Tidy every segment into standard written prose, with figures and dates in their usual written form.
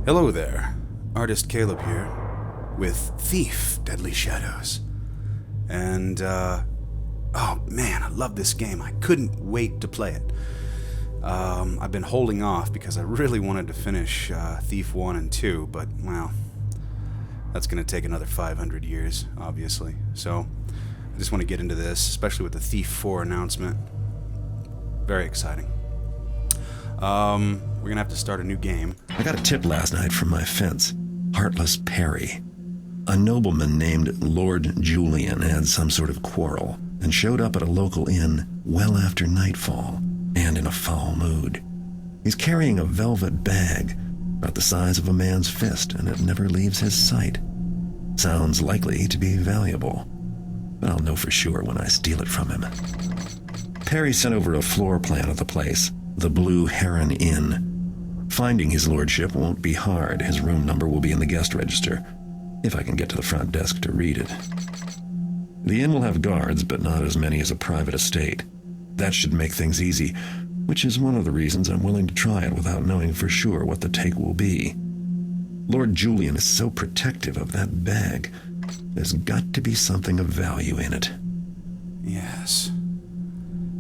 Hello there, Artist Caleb here, with Thief, Deadly Shadows. And, oh man, I love this game. I couldn't wait to play it. I've been holding off because I really wanted to finish Thief 1 and 2, but, well, that's going to take another 500 years, obviously. So, I just want to get into this, especially with the Thief 4 announcement. Very exciting. We're going to have to start a new game. I got a tip last night from my fence. Heartless Perry. A nobleman named Lord Julian had some sort of quarrel and showed up at a local inn well after nightfall and in a foul mood. He's carrying a velvet bag about the size of a man's fist, and it never leaves his sight. Sounds likely to be valuable, but I'll know for sure when I steal it from him. Perry sent over a floor plan of the place, the Blue Heron Inn. Finding his lordship won't be hard. His room number will be in the guest register, if I can get to the front desk to read it. The inn will have guards, but not as many as a private estate. That should make things easy, which is one of the reasons I'm willing to try it without knowing for sure what the take will be. Lord Julian is so protective of that bag. There's got to be something of value in it. Yes.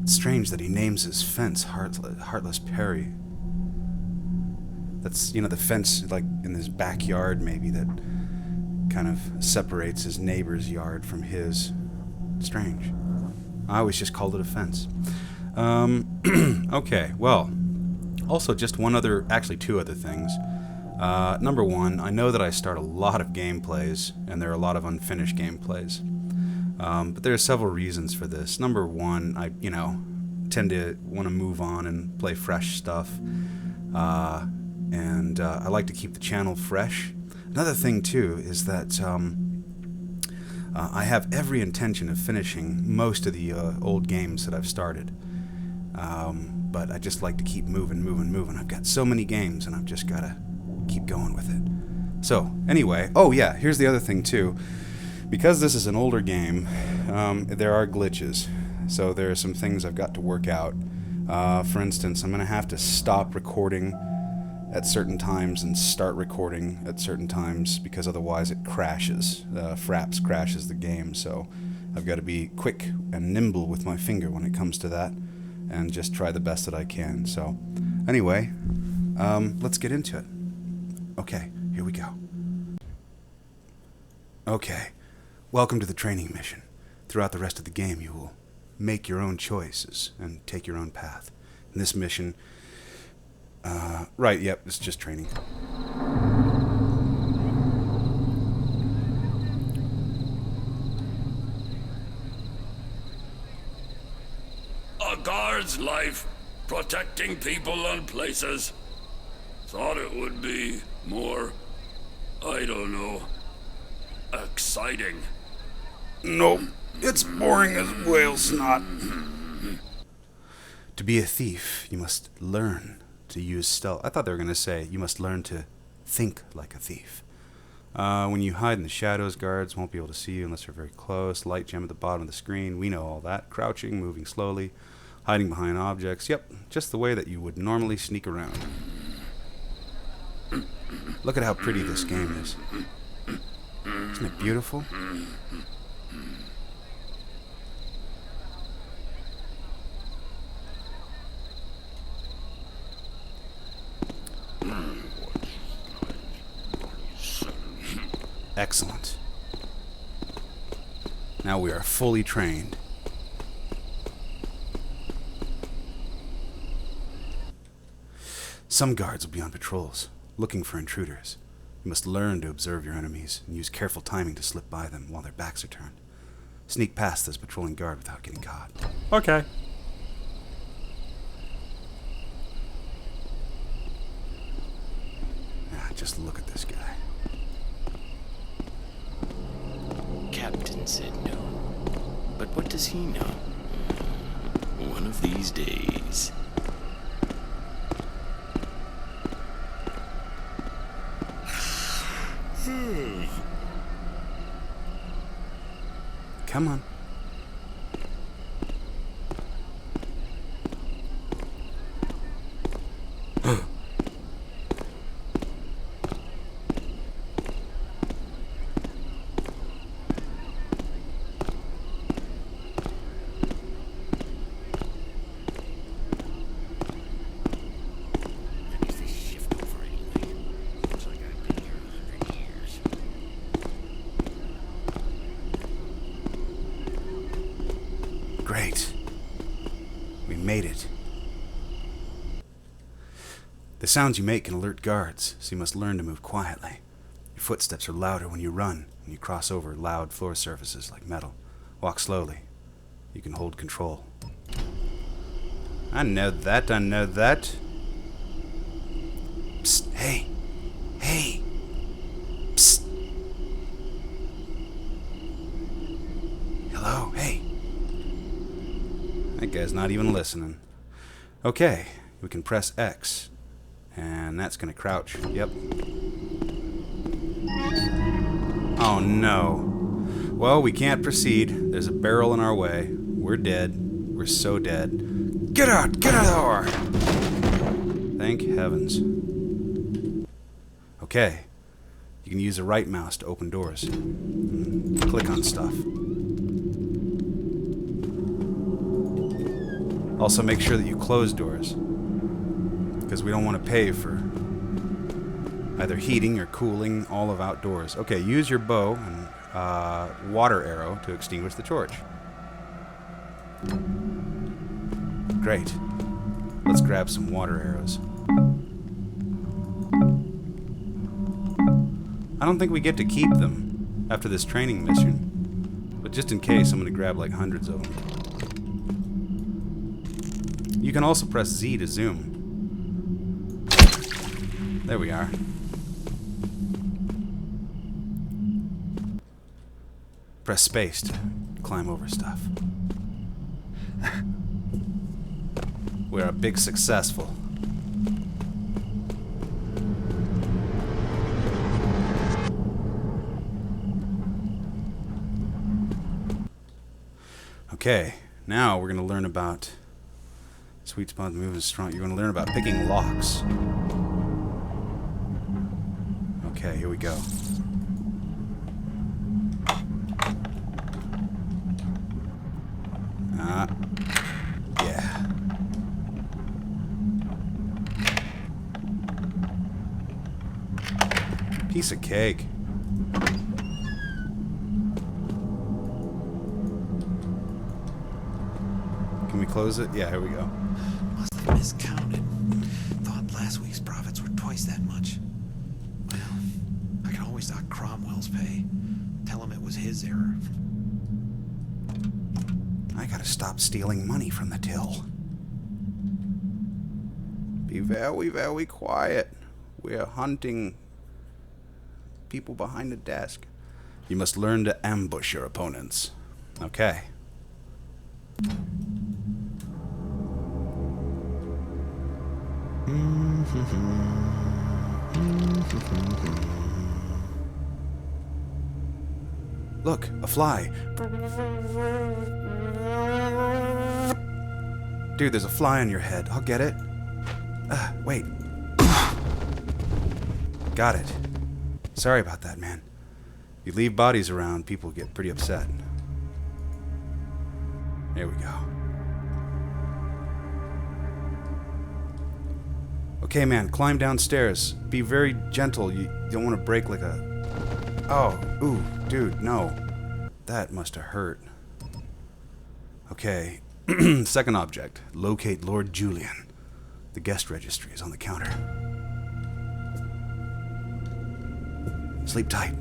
It's strange that he names his fence Heartless Perry. That's, the fence, like, in his backyard, maybe, that kind of separates his neighbor's yard from his. Strange. I always just called it a fence. Okay, well, also just actually two other things. Number one, I know that I start a lot of gameplays, and there are a lot of unfinished gameplays. But there are several reasons for this. Number one, I, tend to want to move on and play fresh stuff. And I like to keep the channel fresh. Another thing, too, is that I have every intention of finishing most of the old games that I've started. But I just like to keep moving. I've got so many games, and I've just got to keep going with it. So, anyway, oh yeah, here's the other thing, too. Because this is an older game, there are glitches. So there are some things I've got to work out. For instance, I'm going to have to stop recording at certain times and start recording at certain times, because otherwise it crashes. Fraps crashes the game, so I've got to be quick and nimble with my finger when it comes to that, and just try the best that I can. So, anyway, let's get into it. Okay, here we go. Okay, welcome to the training mission. Throughout the rest of the game, you will make your own choices and take your own path. In this mission, it's just training. A guard's life, protecting people and places. Thought it would be more, I don't know, exciting. Nope, it's boring as whale snot. To be a thief, you must learn to use stealth. I thought they were going to say, you must learn to think like a thief. When you hide in the shadows, guards won't be able to see you unless they're very close. Light gem at the bottom of the screen, we know all that. Crouching, moving slowly, hiding behind objects. Yep, just the way that you would normally sneak around. Look at how pretty this game is. Isn't it beautiful? Excellent. Now we are fully trained. Some guards will be on patrols, looking for intruders. You must learn to observe your enemies and use careful timing to slip by them while their backs are turned. Sneak past this patrolling guard without getting caught. Okay. Just look at this guy. Captain said no. But what does he know? One of these days. Come on. made it. The sounds you make can alert guards, so you must learn to move quietly. Your footsteps are louder when you run, and you cross over loud floor surfaces like metal. Walk slowly. You can hold control. I know that. Psst, hey! Hey! Psst! Hello, hey! That guy's not even listening. Okay, we can press X. And that's gonna crouch. Yep. Oh no. Well, we can't proceed. There's a barrel in our way. We're dead. We're so dead. Get out! Get out of there! Thank heavens. Okay. You can use the right mouse to open doors. Click on stuff. Also make sure that you close doors, because we don't want to pay for either heating or cooling all of outdoors. Okay, use your bow and water arrow to extinguish the torch. Great. Let's grab some water arrows. I don't think we get to keep them after this training mission, but just in case, I'm going to grab like hundreds of them. You can also press Z to zoom. There we are. Press space to climb over stuff. We're a big successful. Okay, now we're going to learn about sweet spot, the move is strong. You're going to learn about picking locks. Okay, here we go. Yeah. Piece of cake. Can we close it? Yeah, here we go. Must have miscounted. Thought last week's profits were twice that much. Well, I can always dock Cromwell's pay. Tell him it was his error. I gotta stop stealing money from the till. Be very, very quiet. We're hunting people behind the desk. You must learn to ambush your opponents. Okay. Look, a fly. Dude, there's a fly on your head. I'll get it. Wait. Got it. Sorry about that, man. You leave bodies around, people get pretty upset. There we go. Okay, man, climb downstairs. Be very gentle. You don't want to break like a... Oh, ooh, dude, no. That must have hurt. Okay. Second object. Locate Lord Julian. The guest registry is on the counter. Sleep tight.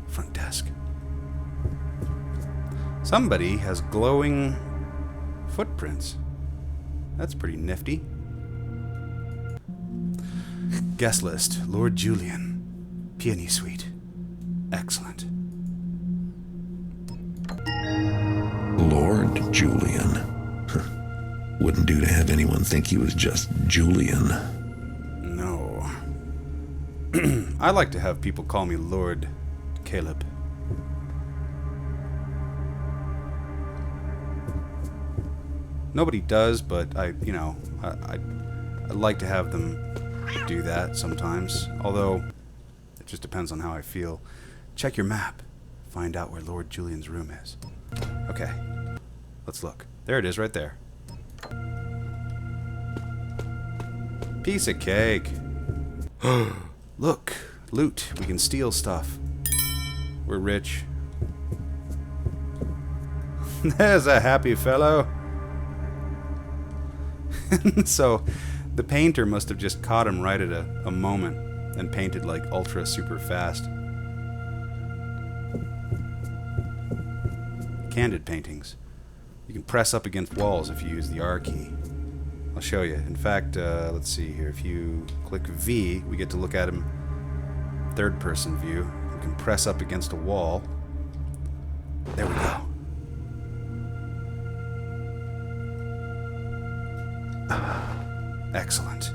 Front desk. Somebody has glowing footprints. That's pretty nifty. Guest list. Lord Julian. Peony Suite. Excellent. Lord Julian. Wouldn't do to have anyone think he was just Julian. No. I like to have people call me Lord Caleb. Nobody does, but I like to have them do that sometimes. Although, it just depends on how I feel. Check your map. Find out where Lord Julian's room is. Okay. Let's look. There it is, right there. Piece of cake. Look. Loot. We can steal stuff. We're rich. There's a happy fellow. So, the painter must have just caught him right at a moment and painted like ultra super fast. Candid paintings. You can press up against walls if you use the R key. I'll show you. In fact, let's see here. If you click V, we get to look at him third person view. We can press up against a wall. There we go. Excellent.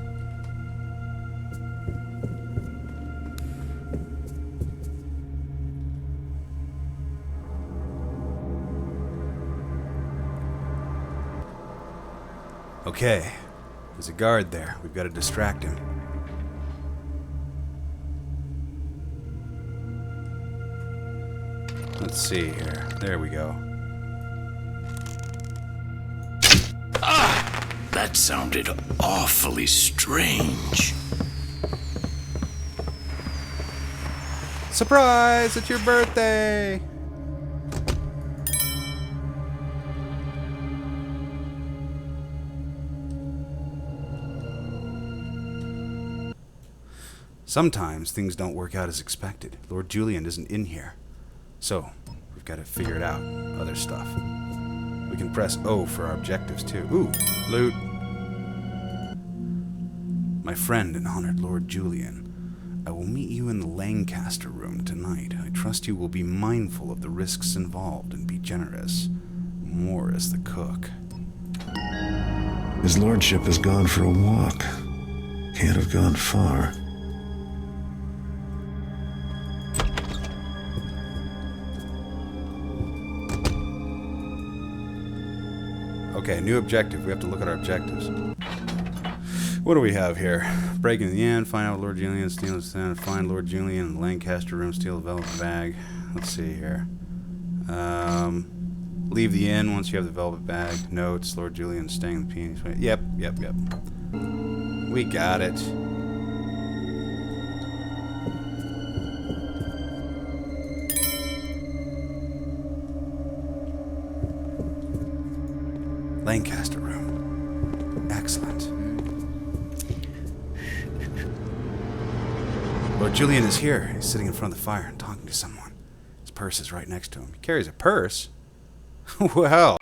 Okay, there's a guard there. We've got to distract him. Let's see here. There we go. That sounded awfully strange. Surprise! It's your birthday! Sometimes things don't work out as expected. Lord Julian isn't in here. So, we've got to figure it out. Other stuff. We can press O for our objectives, too. Ooh, loot. My friend and honored Lord Julian, I will meet you in the Lancaster room tonight. I trust you will be mindful of the risks involved and be generous. More as the cook. His lordship has gone for a walk. Can't have gone far. Okay, new objective. We have to look at our objectives. What do we have here? Break into the inn, find out Lord Julian, steal his stand, find Lord Julian in the Lancaster room, steal the velvet bag. Let's see here. Leave the inn once you have the velvet bag. Notes, Lord Julian staying in the peonies. Yep. We got it. Lancaster room. Excellent. Lord Julian is here. He's sitting in front of the fire and talking to someone. His purse is right next to him. He carries a purse? Well,